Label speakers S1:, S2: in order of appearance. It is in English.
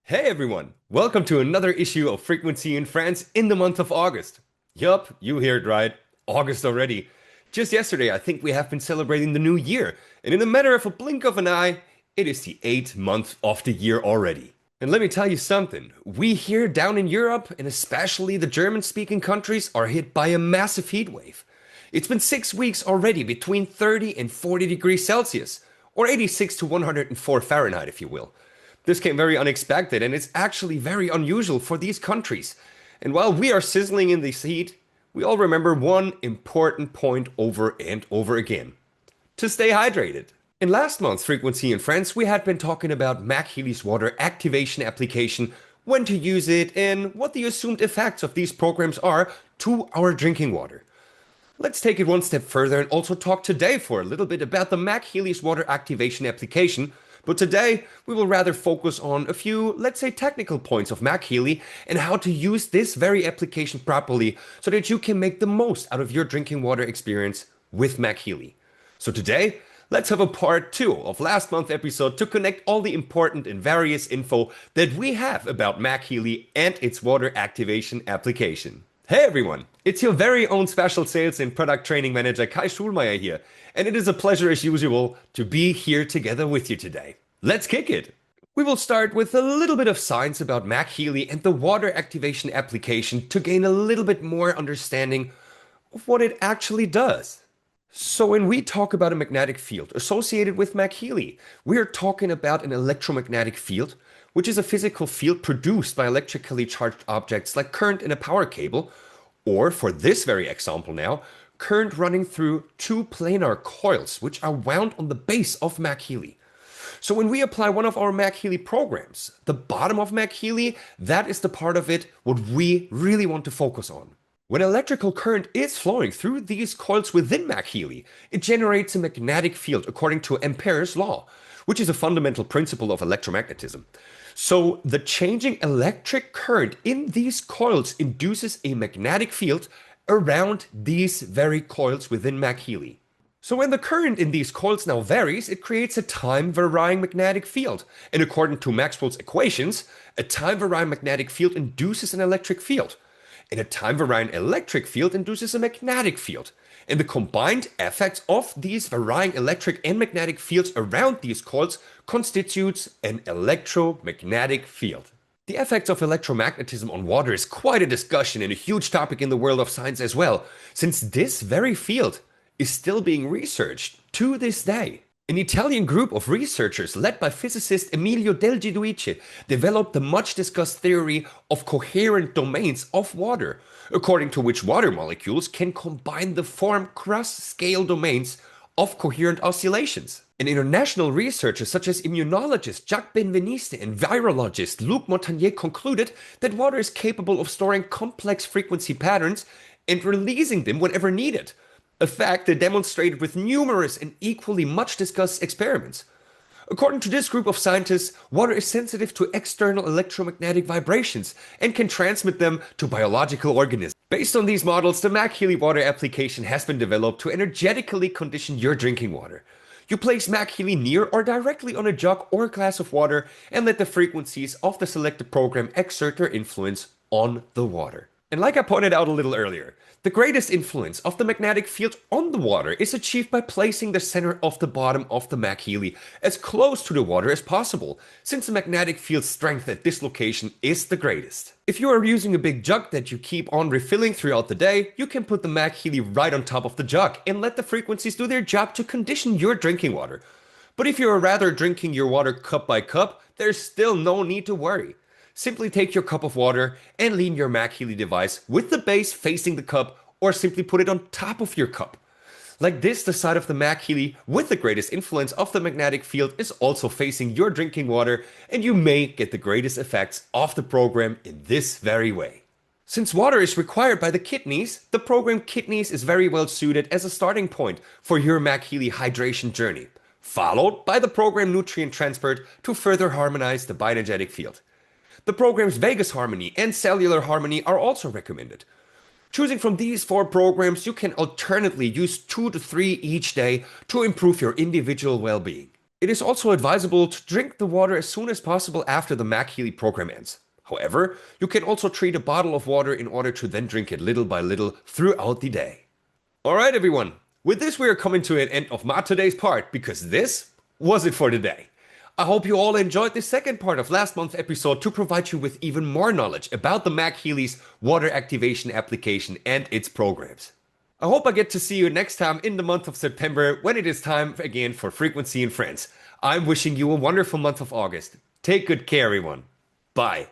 S1: Hey everyone, welcome to another issue of Frequency in France in the month of August. Yup, you heard right, August already. Just yesterday, I think we have been celebrating the new year, and in a matter of a blink of an eye, it is the 8th month of the year already. And let me tell you something, we here down in Europe, and especially the German-speaking countries, are hit by a massive heat wave. It's been 6 weeks already between 30 and 40 degrees Celsius, or 86 to 104 Fahrenheit if you will. This came very unexpected and it's actually very unusual for these countries. And while we are sizzling in this heat, we all remember one important point over and over again. To stay hydrated. In last month's Frequency in France, we had been talking about MagHealy's water activation application, when to use it, and what the assumed effects of these programs are to our drinking water. Let's take it one step further and also talk today for a little bit about the MagHealy's water activation application. But today, we will rather focus on a few, let's say, technical points of MagHealy and how to use this very application properly so that you can make the most out of your drinking water experience with MagHealy. So today, let's have a part 2 of last month's episode to connect all the important and various info that we have about MagHealy and its water activation application. Hey everyone, it's your very own special sales and product training manager Kai Schulmeyer here, and it is a pleasure as usual to be here together with you today. Let's kick it! We will start with a little bit of science about MagHealy and the water activation application to gain a little bit more understanding of what it actually does. So when we talk about a magnetic field associated with MagHealy, we are talking about an electromagnetic field, which is a physical field produced by electrically charged objects like current in a power cable, or for this very example now, current running through two planar coils which are wound on the base of MagHealy. So when we apply one of our MagHealy programs, the bottom of MagHealy, that is the part of it what we really want to focus on. When electrical current is flowing through these coils within MagHealy, it generates a magnetic field according to Ampere's law, which is a fundamental principle of electromagnetism. So the changing electric current in these coils induces a magnetic field around these very coils within MagHealy. So when the current in these coils now varies, it creates a time-varying magnetic field. And according to Maxwell's equations, a time-varying magnetic field induces an electric field. And a time-varying electric field induces a magnetic field. And the combined effects of these varying electric and magnetic fields around these coils constitutes an electromagnetic field. The effects of electromagnetism on water is quite a discussion and a huge topic in the world of science as well, since this very field is still being researched to this day. An Italian group of researchers led by physicist Emilio Del Giudice developed the much discussed theory of coherent domains of water, according to which water molecules can combine to form cross-scale domains of coherent oscillations. And international researchers such as immunologist Jacques Benveniste and virologist Luc Montagnier concluded that water is capable of storing complex frequency patterns and releasing them whenever needed, a fact they demonstrated with numerous and equally much discussed experiments. According to this group of scientists, water is sensitive to external electromagnetic vibrations and can transmit them to biological organisms. Based on these models, the MagHealy water application has been developed to energetically condition your drinking water. You place MagHealy near or directly on a jug or glass of water and let the frequencies of the selected program exert their influence on the water. And like I pointed out a little earlier, the greatest influence of the magnetic field on the water is achieved by placing the center of the bottom of the MagHealy as close to the water as possible, since the magnetic field strength at this location is the greatest. If you are using a big jug that you keep on refilling throughout the day, you can put the MagHealy right on top of the jug and let the frequencies do their job to condition your drinking water. But if you are rather drinking your water cup by cup, there's still no need to worry. Simply take your cup of water and lean your MagHealy device with the base facing the cup, or simply put it on top of your cup. Like this, the side of the MagHealy with the greatest influence of the magnetic field is also facing your drinking water, and you may get the greatest effects of the program in this very way. Since water is required by the kidneys, the program Kidneys is very well suited as a starting point for your MagHealy hydration journey, followed by the program Nutrient Transport to further harmonize the bioenergetic field. The programs Vagus Harmony and Cellular Harmony are also recommended. Choosing from these 4 programs, you can alternately use 2 to 3 each day to improve your individual well-being. It is also advisable to drink the water as soon as possible after the MagHealy program ends. However, you can also treat a bottle of water in order to then drink it little by little throughout the day. Alright everyone, with this we are coming to an end of my today's part because this was it for today. I hope you all enjoyed the second part of last month's episode to provide you with even more knowledge about the MagHealy's water activation application and its programs. I hope I get to see you next time in the month of September when it is time again for Frequency and Friends. I'm wishing you a wonderful month of August. Take good care everyone. Bye.